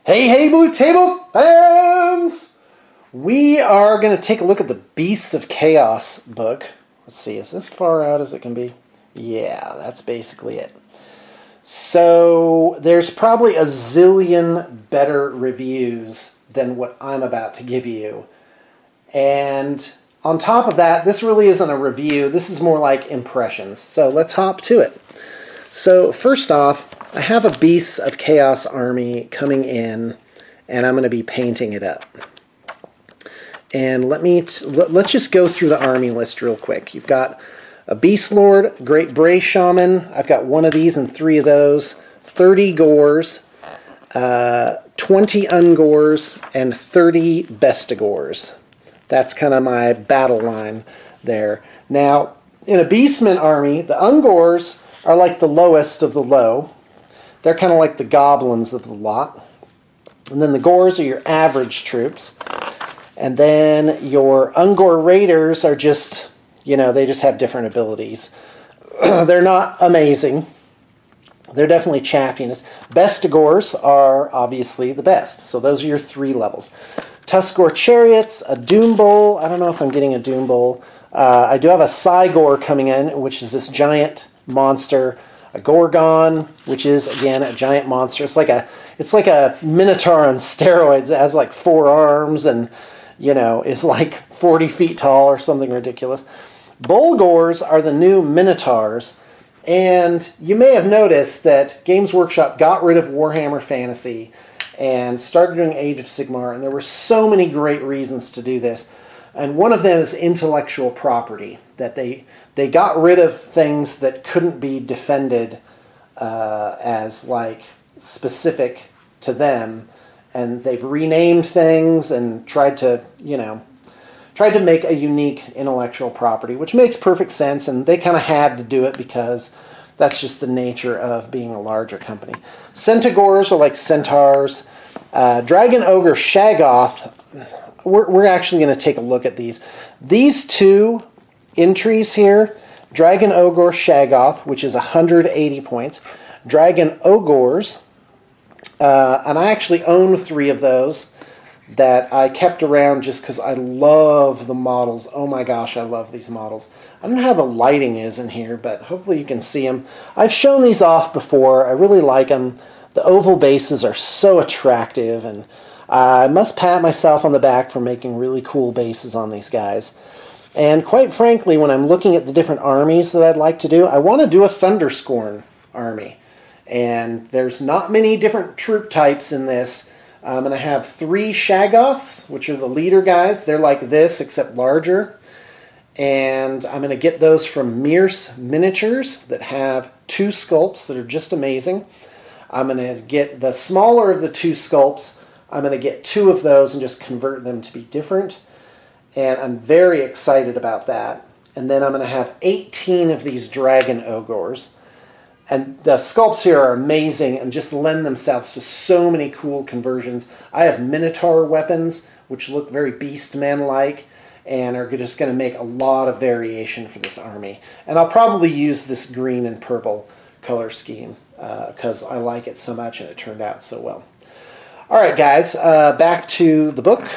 Hey, hey, Blue Table fans! We are going to take a look at the Beasts of Chaos book. Let's see, is this far out as it can be? Yeah, that's basically it. So, there's probably a zillion better reviews than what I'm about to give you. And on top of that, this really isn't a review. This is more like impressions. So, let's hop to it. So, first off, I have a Beasts of Chaos army coming in, and I'm going to be painting it up. And let's just go through the army list real quick. You've got a Beast Lord, Great Bray Shaman. I've got one of these and 3 of those. 30 Gores, 20 Ungores, and 30 Bestigores. That's kind of my battle line there. Now, in a Beastman army, the Ungores are like the lowest of the low. They're kind of like the goblins of the lot. And then the Gores are your average troops. And then your Ungor Raiders are just, you know, they just have different abilities. They're not amazing. They're definitely chaffiness. Bestigores are obviously the best. So those are your 3 levels. Tuskgore Chariots, a Doom Bowl. I don't know if I'm getting a Doom Bowl. I do have a Cygor coming in, which is this giant monster. A Gargant, which is again a giant monster. It's like a Minotaur on steroids. It has like 4 arms and, you know, is like 40 feet tall or something ridiculous. Bolgors are the new Minotaurs, and you may have noticed that Games Workshop got rid of Warhammer Fantasy and started doing Age of Sigmar, and there were so many great reasons to do this. And one of them is intellectual property, that they got rid of things that couldn't be defended as like specific to them, and they've renamed things and tried to make a unique intellectual property, which makes perfect sense, and they kind of had to do it because that's just the nature of being a larger company. Centaurs are like centaurs. Dragon Ogre Shaggoth, we're actually going to take a look at these. These 2 entries here, Dragon Ogre Shaggoth, which is 180 points. Dragon Ogres, and I actually own 3 of those that I kept around just because I love the models. Oh my gosh, I love these models. I don't know how the lighting is in here, but hopefully you can see them. I've shown these off before. I really like them. The oval bases are so attractive, and I must pat myself on the back for making really cool bases on these guys. And quite frankly, when I'm looking at the different armies that I'd like to do, I want to do a Thunderscorn army. And there's not many different troop types in this. I'm going to have 3 Shaggoths, which are the leader guys. They're like this, except larger. And I'm going to get those from Mearse Miniatures that have 2 sculpts that are just amazing. I'm going to get the smaller of the 2 sculpts. I'm going to get 2 of those and just convert them to be different. And I'm very excited about that. And then I'm going to have 18 of these Dragon Ogres. And the sculpts here are amazing and just lend themselves to so many cool conversions. I have Minotaur weapons, which look very Beastman-like, and are just going to make a lot of variation for this army. And I'll probably use this green and purple color scheme because I like it so much and it turned out so well. All right, guys, back to the book.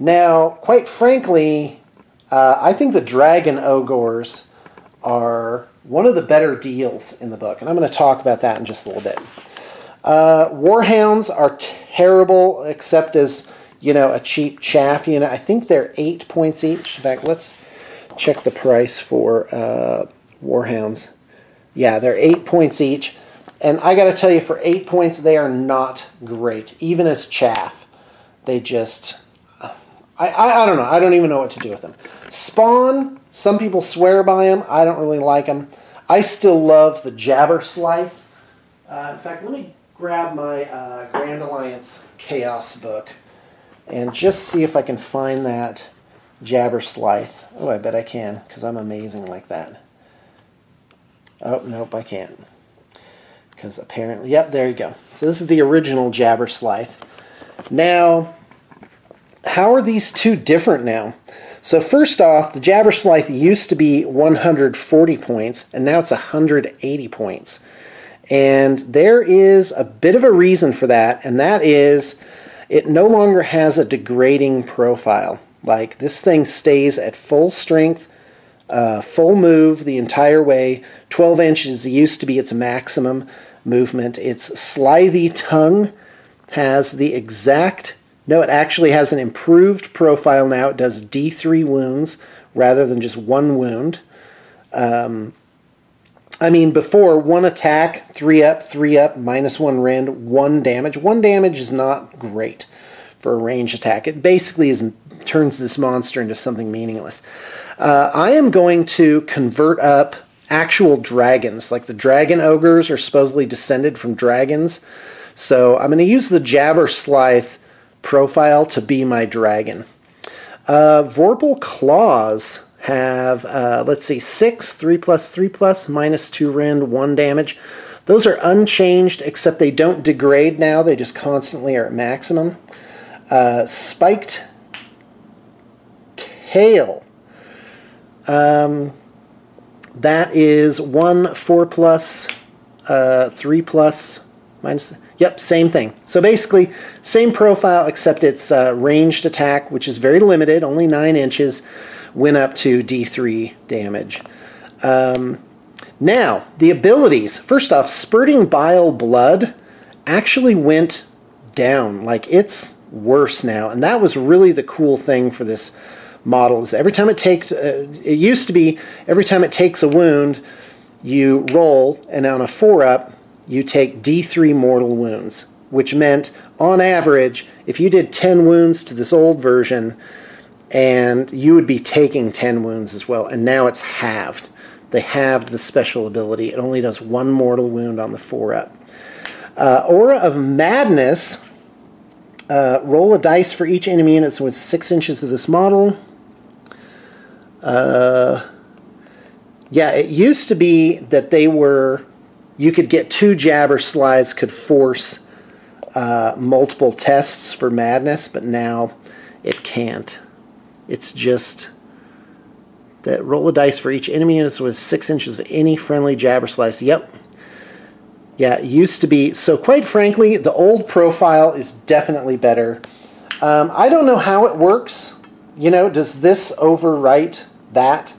Now, quite frankly, I think the Dragon Ogres are one of the better deals in the book, and I'm going to talk about that in just a little bit. Warhounds are terrible, except as, you know, a cheap chaff unit. I think they're 8 points each. In fact, let's check the price for Warhounds. Yeah, they're 8 points each, and I got to tell you, for 8 points, they are not great, even as chaff. They just... I don't know. I don't even know what to do with them. Spawn, some people swear by them. I don't really like them. I still love the Jabberslythe. In fact, let me grab my Grand Alliance Chaos book and just see if I can find that Jabberslythe. Oh, I bet I can, because I'm amazing like that. Oh, nope, I can't. Because apparently, yep, there you go. So this is the original Jabberslythe. Now, how are these 2 different now? So first off, the Jabberslythe used to be 140 points, and now it's 180 points. And there is a bit of a reason for that, and that is it no longer has a degrading profile. Like, this thing stays at full strength, full move the entire way. 12 inches used to be its maximum movement. Its slithy tongue has the exact... No, it actually has an improved profile now. It does D3 wounds rather than just one wound. I mean, before, 1 attack, 3 up, -1 rend, 1 damage. 1 damage is not great for a range attack. It basically turns this monster into something meaningless. I am going to convert up actual dragons. Like, the dragon ogres are supposedly descended from dragons. So I'm going to use the Jabberslythe profile to be my dragon. Vorpal Claws have, let's see, 6, 3+, -2 rend, 1 damage. Those are unchanged, except they don't degrade now. They just constantly are at maximum. Spiked Tail. That is 1, 4+, 3+, minus... Yep, same thing. So basically, same profile, except it's ranged attack, which is very limited, only 9 inches, went up to D3 damage. Now, the abilities. First off, Spurting Bile Blood actually went down. Like, it's worse now. And that was really the cool thing for this model. Is every time it takes... it used to be every time it takes a wound, you roll, and on a 4-up, you take D3 mortal wounds, which meant, on average, if you did 10 wounds to this old version, and you would be taking 10 wounds as well, and now it's halved. They halved the special ability. It only does 1 mortal wound on the 4-up. Aura of Madness. Roll a dice for each enemy unit within 6 inches of this model. Yeah, it used to be that they were... You could get 2 Jabberslythes could force multiple tests for madness, but now it can't. It's just that roll a dice for each enemy unit with 6 inches of any friendly Jabberslythe. Yep. Yeah, it used to be. So quite frankly, the old profile is definitely better. I don't know how it works. You know, does this overwrite that?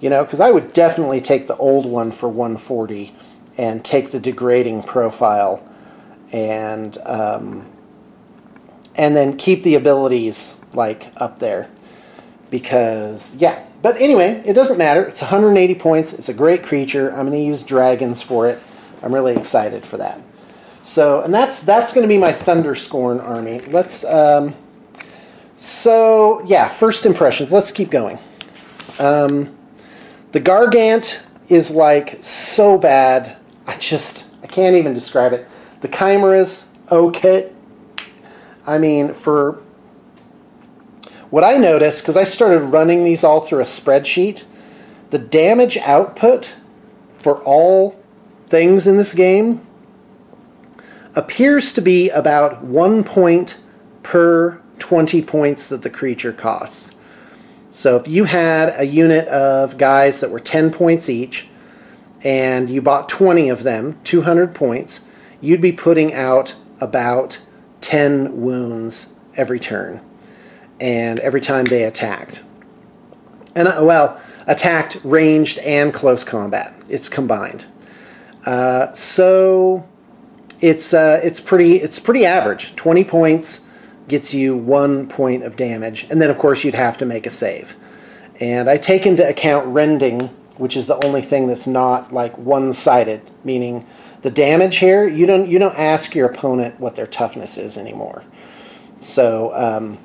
You know, because I would definitely take the old one for 140 and take the degrading profile and then keep the abilities like up there. Because, yeah. But anyway, it doesn't matter. It's 180 points. It's a great creature. I'm going to use dragons for it. I'm really excited for that. So, and that's going to be my Thunderscorn army. Let's, so, yeah, first impressions. Let's keep going. The Gargant is, like, so bad. I can't even describe it. The Chimeras, okay. I mean, for what I noticed, because I started running these all through a spreadsheet, the damage output for all things in this game appears to be about 1 point per 20 points that the creature costs. So if you had a unit of guys that were 10 points each, and you bought 20 of them, 200 points, you'd be putting out about 10 wounds every turn, and every time they attacked. And, well, attacked, ranged, and close combat. It's combined. So it's pretty average. 20 points gets you 1 point of damage, and then of course you'd have to make a save. And I take into account rending, which is the only thing that's not like one-sided, meaning the damage here, you don't ask your opponent what their toughness is anymore. So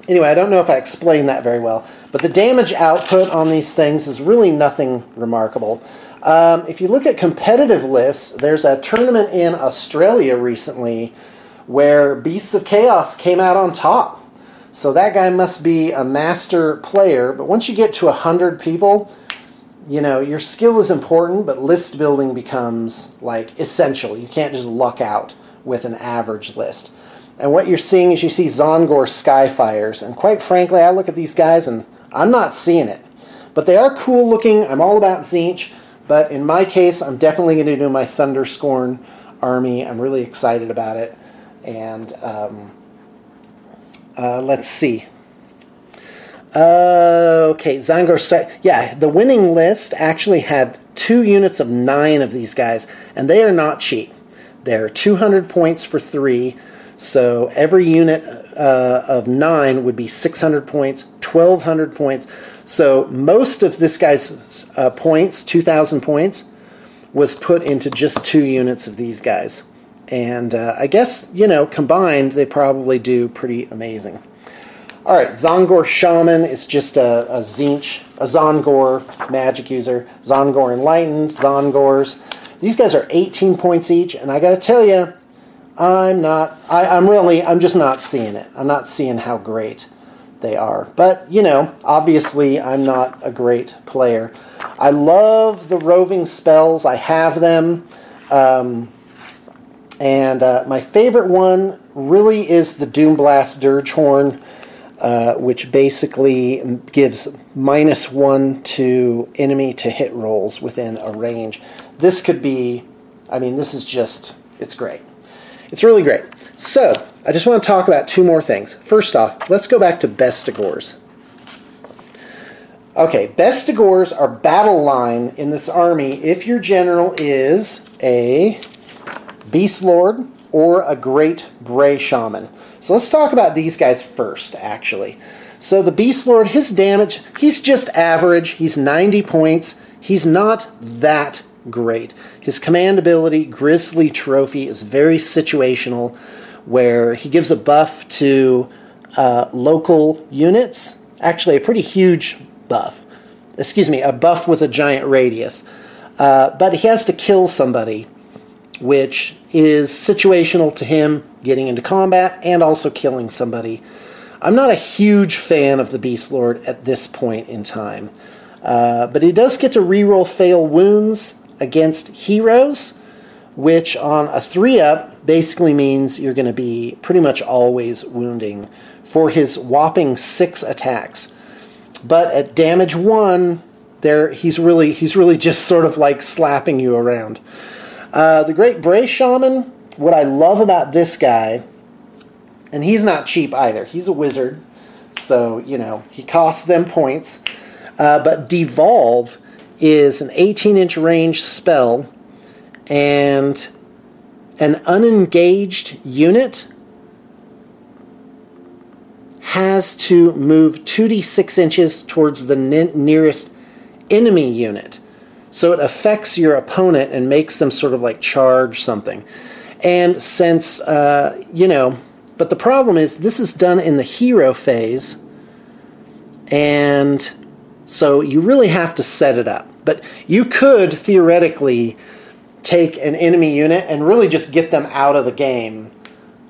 anyway, I don't know if I explained that very well, but the damage output on these things is really nothing remarkable. If you look at competitive lists, there's a tournament in Australia recently where Beasts of Chaos came out on top. So that guy must be a master player, but once you get to 100 people, you know, your skill is important, but list building becomes, like, essential. You can't just luck out with an average list. And what you're seeing is you see Zongor Skyfires, and quite frankly, I look at these guys and I'm not seeing it. But they are cool looking. I'm all about Tzeentch, But in my case, I'm definitely going to do my Thunderscorn army. I'm really excited about it. And let's see. Okay, Zangor. Yeah, the winning list actually had 2 units of 9 of these guys, and they are not cheap. They're 200 points for 3, so every unit of 9 would be 600 points, 1,200 points. So most of this guy's points, 2,000 points, was put into just 2 units of these guys. And I guess, you know, combined, they probably do pretty amazing. All right, Zongor Shaman is just a Zinch, a Zongor magic user. Zongor Enlightened, Zongors. These guys are 18 points each, and I got to tell you, I'm just not seeing it. I'm not seeing how great they are. But, you know, obviously I'm not a great player. I love the roving spells. I have them. And my favorite one really is the Doomblast Dirgehorn, which basically gives -1 to enemy to hit rolls within a range. This could be, I mean, this is just, it's great. It's really great. So, I just want to talk about 2 more things. First off, let's go back to Bestigors. Okay, Bestigors are battle line in this army if your general is a Beast Lord or a Great Bray Shaman. So let's talk about these guys first, actually. So the Beast Lord, his damage, he's just average. He's 90 points. He's not that great. His command ability, Grizzly Trophy, is very situational, where he gives a buff to local units. Actually, a pretty huge buff. Excuse me, a buff with a giant radius. But he has to kill somebody, which is situational to him getting into combat and also killing somebody. I'm not a huge fan of the Beast Lord at this point in time. But he does get to reroll fail wounds against heroes, which on a 3-up basically means you're going to be pretty much always wounding for his whopping 6 attacks. But at damage 1, he's really just sort of like slapping you around. The Great Bray Shaman, what I love about this guy, and he's not cheap either. He's a wizard, so, you know, he costs them points. But Devolve is an 18-inch range spell, and an unengaged unit has to move 2d6 inches towards the nearest enemy unit. So it affects your opponent and makes them sort of like charge something. And since, you know, but the problem is this is done in the hero phase, and so you really have to set it up. But you could theoretically take an enemy unit and really just get them out of the game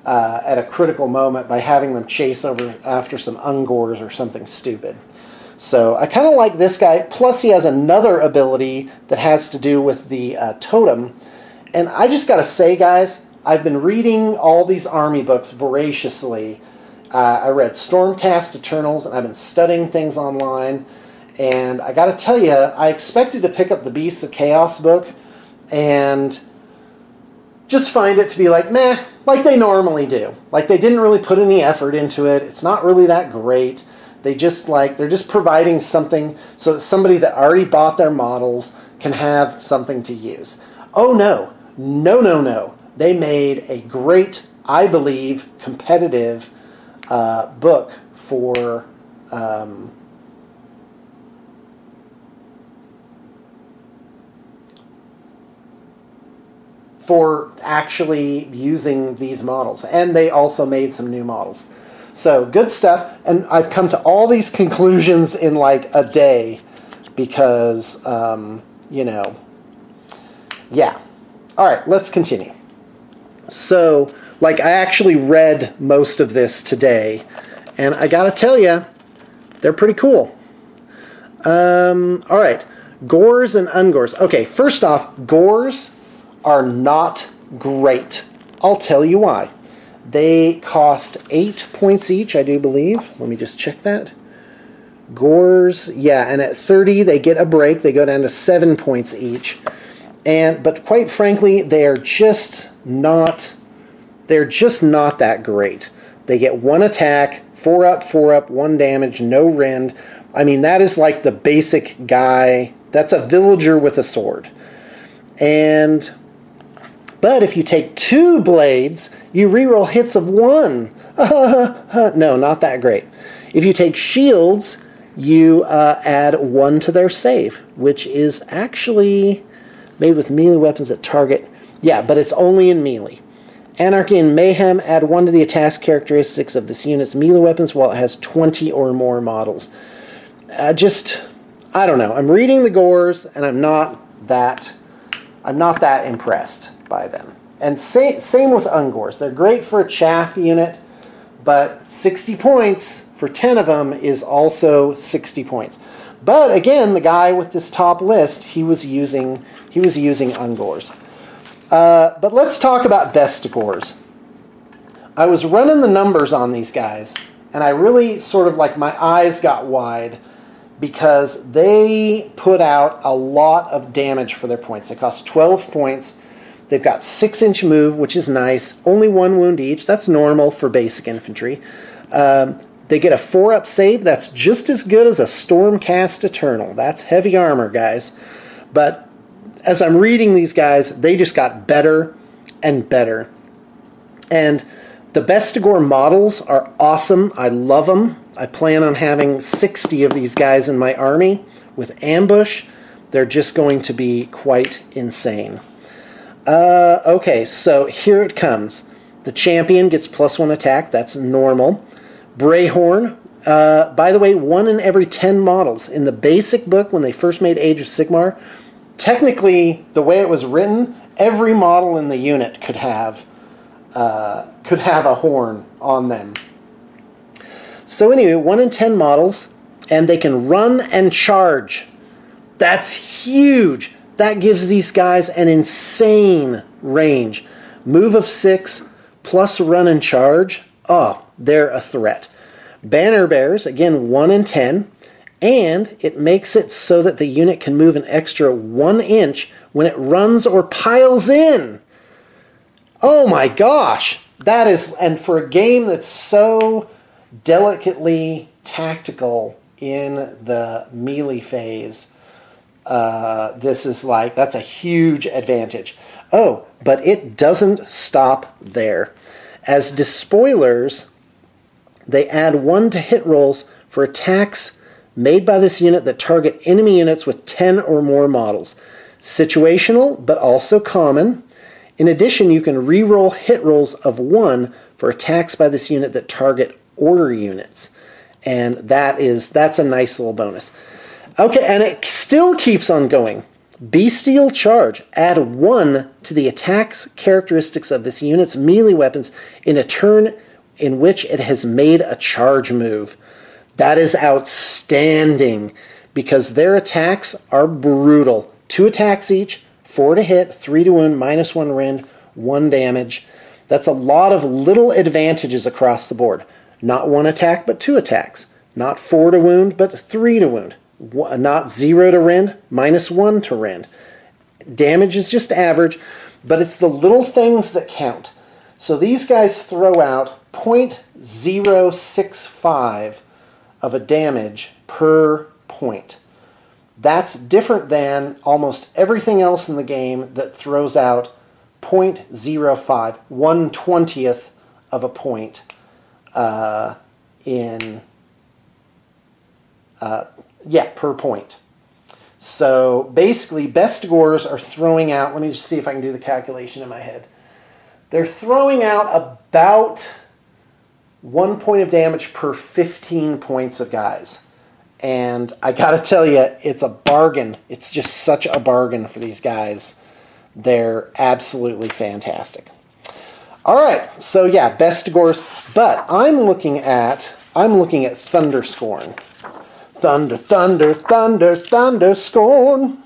at a critical moment by having them chase over after some Ungors or something stupid. So I kind of like this guy. Plus he has another ability that has to do with the totem. And I just got to say, guys, I've been reading all these army books voraciously. I read Stormcast Eternals, and I've been studying things online. And I got to tell you, I expected to pick up the Beasts of Chaos book and just find it to be like, meh, like they normally do. Like they didn't really put any effort into it. It's not really that great. They're just providing something so that somebody that already bought their models can have something to use. Oh no, no, no, no. They made a great, I believe, competitive book for actually using these models. And they also made some new models. So, good stuff. And I've come to all these conclusions in like a day because, you know, yeah. All right, let's continue. So, like, I actually read most of this today, and I gotta tell you, they're pretty cool. All right, Gores and Ungors. Okay, first off, Gores are not great. I'll tell you why. They cost 8 points each, I do believe. Let me just check that. Gores, yeah, and at 30 they get a break. They go down to 7 points each. But quite frankly, they're just not that great. They get 1 attack, 4 up, 1 damage, no rend. I mean, that is like the basic guy. That's a villager with a sword. But if you take 2 blades, you reroll hits of 1. No, not that great. If you take shields, you add 1 to their save, which is actually made with melee weapons at target. Yeah, but it's only in melee. Anarchy and Mayhem add 1 to the attack characteristics of this unit's melee weapons while it has 20 or more models. I don't know. I'm reading the Gores, and I'm not that impressed by them. And same with Ungors. They're great for a chaff unit, but 60 points for 10 of them is also 60 points. But again, the guy with this top list, he was using Ungors. But let's talk about Bestigors. I was running the numbers on these guys, and I really sort of like my eyes got wide because they put out a lot of damage for their points. They cost 12 points. They've got 6-inch move, which is nice. Only 1 wound each. That's normal for basic infantry. They get a 4-up save. That's just as good as a Stormcast Eternal. That's heavy armor, guys. But as I'm reading these guys, they just got better and better. And the Bestigor models are awesome. I love them. I plan on having 60 of these guys in my army with ambush. They're just going to be quite insane. Okay, so here it comes. The champion gets +1 attack. That's normal. Brayhorn, by the way, 1 in every 10 models. In the basic book, when they first made Age of Sigmar, technically, the way it was written, every model in the unit could have a horn on them. So anyway, 1 in 10 models, and they can run and charge. That's huge. That gives these guys an insane range. Move of 6 plus run and charge. Oh, they're a threat. Banner Bears, again, 1 in 10. And it makes it so that the unit can move an extra 1 inch when it runs or piles in. Oh my gosh. That is, and for a game that's so delicately tactical in the melee phase, that's a huge advantage. Oh, but it doesn't stop there. As despoilers, they add 1 to hit rolls for attacks made by this unit that target enemy units with 10 or more models. Situational, but also common. In addition, you can re-roll hit rolls of 1 for attacks by this unit that target order units. And that's a nice little bonus. Okay, and it still keeps on going. Bestial Charge. Add 1 to the attacks characteristics of this unit's melee weapons in a turn in which it has made a charge move. That is outstanding because their attacks are brutal. 2 attacks each, 4 to hit, 3 to wound, -1 rend, 1 damage. That's a lot of little advantages across the board. Not 1 attack, but 2 attacks. Not 4 to wound, but 3 to wound. Not 0 to rend, -1 to rend. Damage is just average, but it's the little things that count. So these guys throw out 0.065 of a damage per point. That's different than almost everything else in the game that throws out 0.05, 1/20th of a point per point. So basically, Bestigors are throwing out, let me just see if I can do the calculation in my head. They're throwing out about 1 point of damage per 15 points of guys. And I gotta tell you, it's a bargain. It's just such a bargain for these guys. They're absolutely fantastic. All right, so yeah, Bestigors, but I'm looking at Thunderscorn. Thunder, thunder, thunder, Thunderscorn.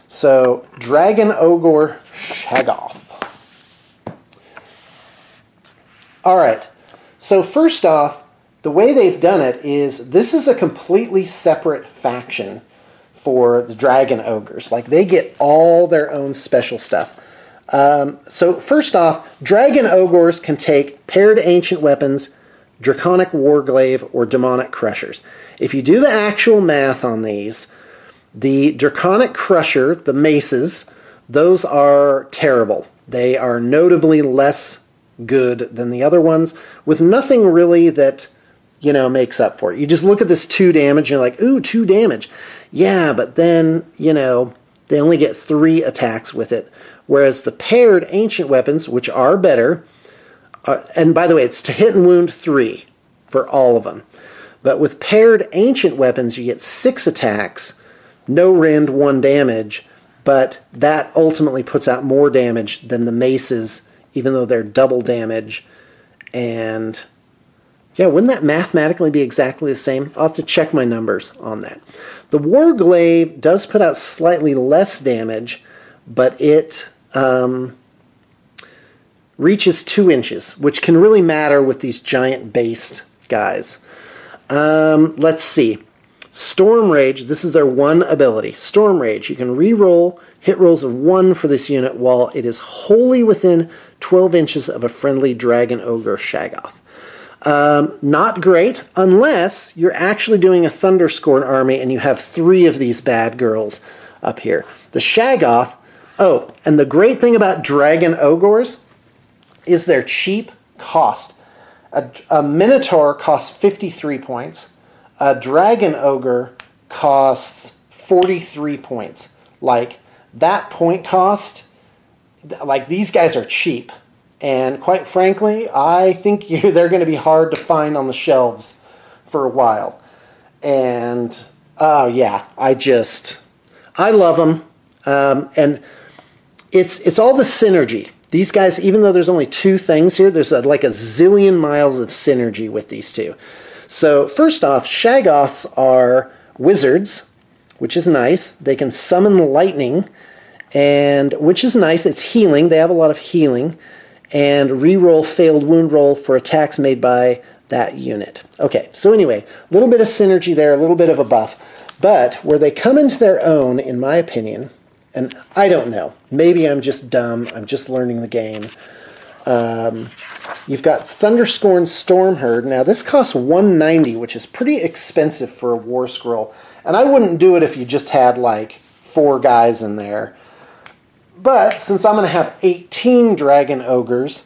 So, Dragon Ogre Shaggoth. All right, so first off, the way they've done it is this is a completely separate faction for the Dragon Ogres. Like, they get all their own special stuff. So first off, Dragon Ogres can take paired ancient weapons, Draconic Warglaive, or Demonic Crushers. If you do the actual math on these, the Draconic Crusher, the maces, those are terrible. They are notably less good than the other ones, with nothing really that, you know, makes up for it. You just look at this 2 damage and you're like, ooh, 2 damage. Yeah, but then, you know, they only get 3 attacks with it. Whereas the paired ancient weapons, which are better, and by the way, it's to hit and wound 3 for all of them. But with paired ancient weapons, you get 6 attacks, no rend, 1 damage, but that ultimately puts out more damage than the maces, even though they're double damage. And yeah, wouldn't that mathematically be exactly the same? I'll have to check my numbers on that. The Warglaive does put out slightly less damage, but it reaches 2 inches, which can really matter with these giant-based guys. Let's see. Storm Rage, this is their one ability. Storm Rage, you can re-roll hit rolls of 1 for this unit while it is wholly within 12 inches of a friendly Dragon Ogre Shaggoth. Not great unless you're actually doing a Thunderscorn army and you have 3 of these bad girls up here. The Shaggoth, oh, and the great thing about Dragon Ogres is their cheap cost. A Minotaur costs 53 points. A Dragon Ogre costs 43 points. Like, that point cost, like, these guys are cheap. And quite frankly, I think they're going to be hard to find on the shelves for a while. And, yeah, I love them. And it's all the synergy. These guys, even though there's only 2 things here, there's like a zillion miles of synergy with these 2. So, first off, Shaggoths are wizards, which is nice. They can summon lightning, and which is nice. It's healing. They have a lot of healing. And reroll failed wound roll for attacks made by that unit. Okay, so anyway, a little bit of synergy there, a little bit of a buff. But where they come into their own, in my opinion, and I don't know, maybe I'm just dumb, I'm just learning the game. You've got Thunderscorn Stormherd. Now this costs 190, which is pretty expensive for a War Scroll. And I wouldn't do it if you just had like 4 guys in there. But since I'm going to have 18 Dragon Ogres,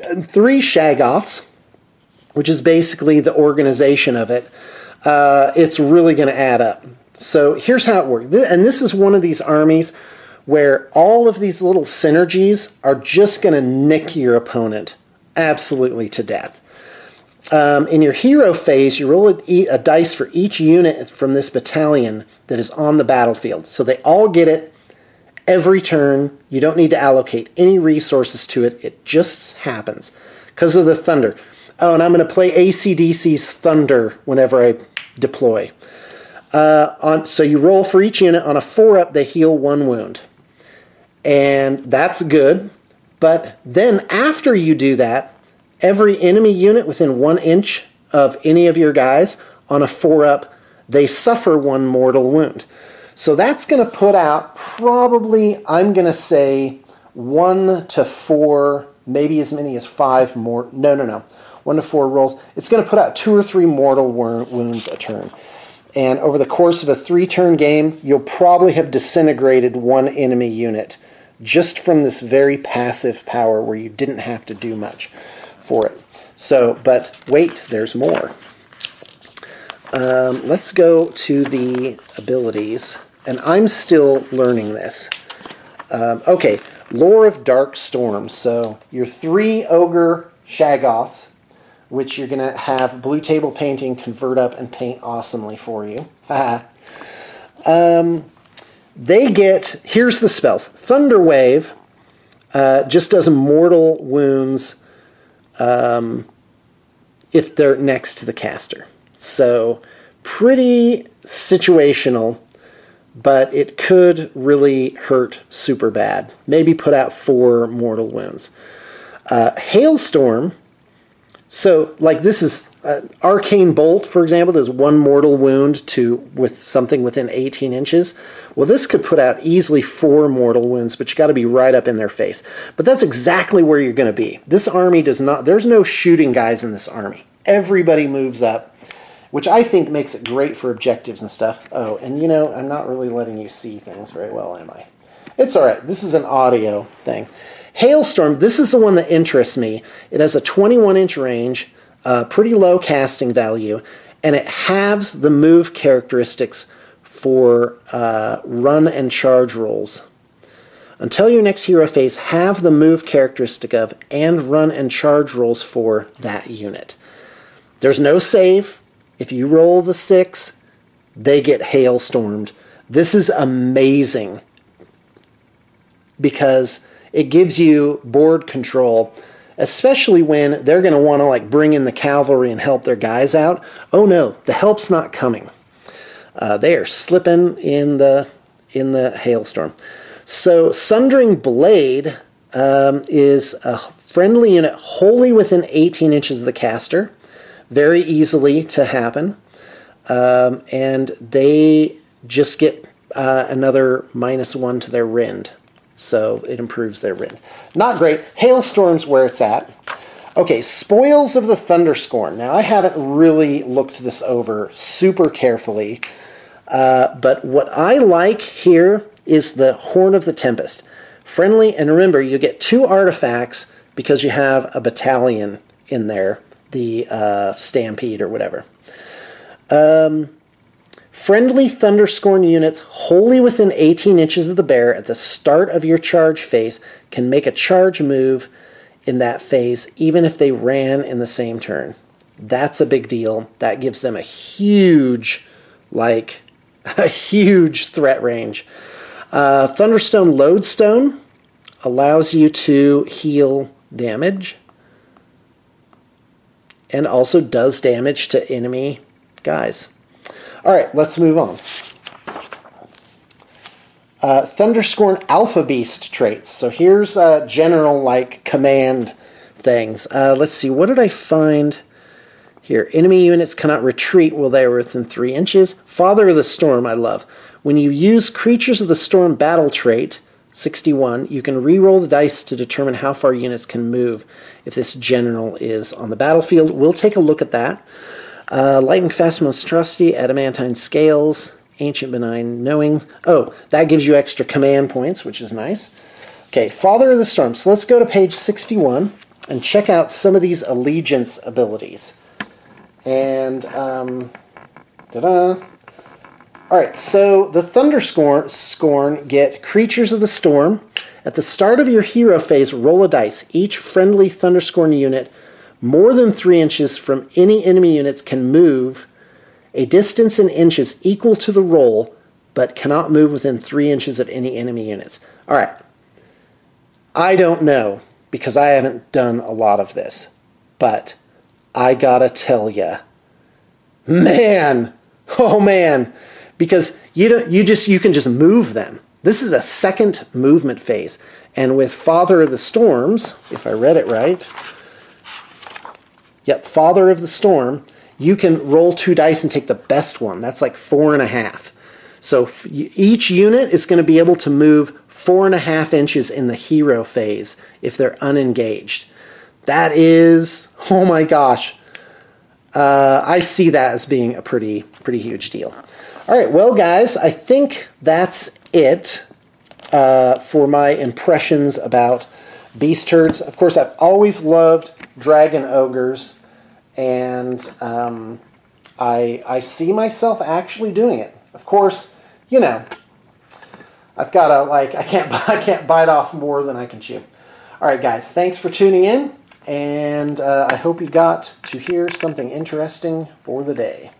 and 3 Shaggoths, which is basically the organization of it, it's really going to add up. So here's how it works. And this is one of these armies where all of these little synergies are just going to nick your opponent absolutely to death. In your hero phase, you roll a dice for each unit from this battalion that is on the battlefield. So they all get it every turn. You don't need to allocate any resources to it. It just happens because of the thunder. Oh, and I'm going to play AC/DC's Thunder whenever I deploy. So you roll for each unit. On a 4-up, they heal 1 wound. And that's good. But then after you do that, every enemy unit within 1 inch of any of your guys, on a 4-up, they suffer 1 mortal wound. So that's going to put out probably, I'm going to say, 1 to 4, maybe as many as 5 more. No. 1 to 4 rolls. It's going to put out 2 or 3 mortal wounds a turn. And over the course of a 3-turn game, you'll probably have disintegrated 1 enemy unit just from this very passive power where you didn't have to do much for it. So, but wait, there's more. Let's go to the abilities. And I'm still learning this. Okay, Lore of Dark Storms. So your 3 Ogre Shaggoths, which you're going to have Blue Table Painting convert up and paint awesomely for you. They get, here's the spells. Thunder Wave just does mortal wounds if they're next to the caster. So pretty situational, but it could really hurt super bad. Maybe put out 4 mortal wounds. Hailstorm So, like, this is Arcane Bolt, for example, does 1 mortal wound with something within 18 inches. Well, this could put out easily 4 mortal wounds, but you got to be right up in their face. But that's exactly where you're going to be. This army does not, there's no shooting guys in this army. Everybody moves up, which I think makes it great for objectives and stuff. Oh, and you know, I'm not really letting you see things very well, am I? It's all right. This is an audio thing. Hailstorm, this is the one that interests me. It has a 21-inch range, pretty low casting value, and it halves the move characteristics for run and charge rolls. Until your next hero phase, have the move characteristic of and run and charge rolls for that unit. There's no save. If you roll the 6, they get hailstormed. This is amazing because it gives you board control, especially when they're going to want to like bring in the cavalry and help their guys out. Oh no, the help's not coming. They are slipping in the hailstorm. So Sundering Blade is a friendly unit wholly within 18 inches of the caster. Very easily to happen. And they just get another -1 to their rend. So it improves their rend. Not great. Hailstorm's where it's at. Okay, Spoils of the Thunderscorn. Now, I haven't really looked this over super carefully. But what I like here is the Horn of the Tempest. Friendly, and remember, you get 2 artifacts because you have a battalion in there. The Stampede or whatever. Friendly Thunderscorn units wholly within 18 inches of the bear at the start of your charge phase can make a charge move in that phase, even if they ran in the same turn. That's a big deal. That gives them a huge, a huge threat range. Thunderstone Lodestone allows you to heal damage and also does damage to enemy guys. All right, let's move on. Thunderscorn Alpha Beast traits. So here's general command things. Let's see, what did I find here? Enemy units cannot retreat while they are within 3 inches. Father of the Storm, I love. When you use Creatures of the Storm battle trait, 61, you can re-roll the dice to determine how far units can move if this general is on the battlefield. We'll take a look at that. Lightning Fast Monstrosity, Adamantine Scales, Ancient Benign Knowing. Oh, that gives you extra command points, which is nice. Okay, Father of the Storm. So let's go to page 61 and check out some of these allegiance abilities. And, ta-da! Alright, so the Thunderscorn get Creatures of the Storm. At the start of your hero phase, roll a dice. Each friendly Thunderscorn unit more than 3 inches from any enemy units can move a distance in inches equal to the roll, but cannot move within 3 inches of any enemy units. Alright, I don't know, because I haven't done a lot of this, but I gotta tell ya, man, oh man, because you can just move them. This is a second movement phase, and with Father of the Storms, if I read it right, yep, Father of the Storm, you can roll 2 dice and take the best one. That's like 4.5. So each unit is going to be able to move 4.5 inches in the hero phase if they're unengaged. That is, oh my gosh, I see that as being a pretty huge deal. All right, well, guys, I think that's it for my impressions about Beast Herds. Of course, I've always loved Dragon Ogres, and I see myself actually doing it. Of course, you know, I've got to, I can't bite off more than I can chew. All right, guys, thanks for tuning in, and I hope you got to hear something interesting for the day.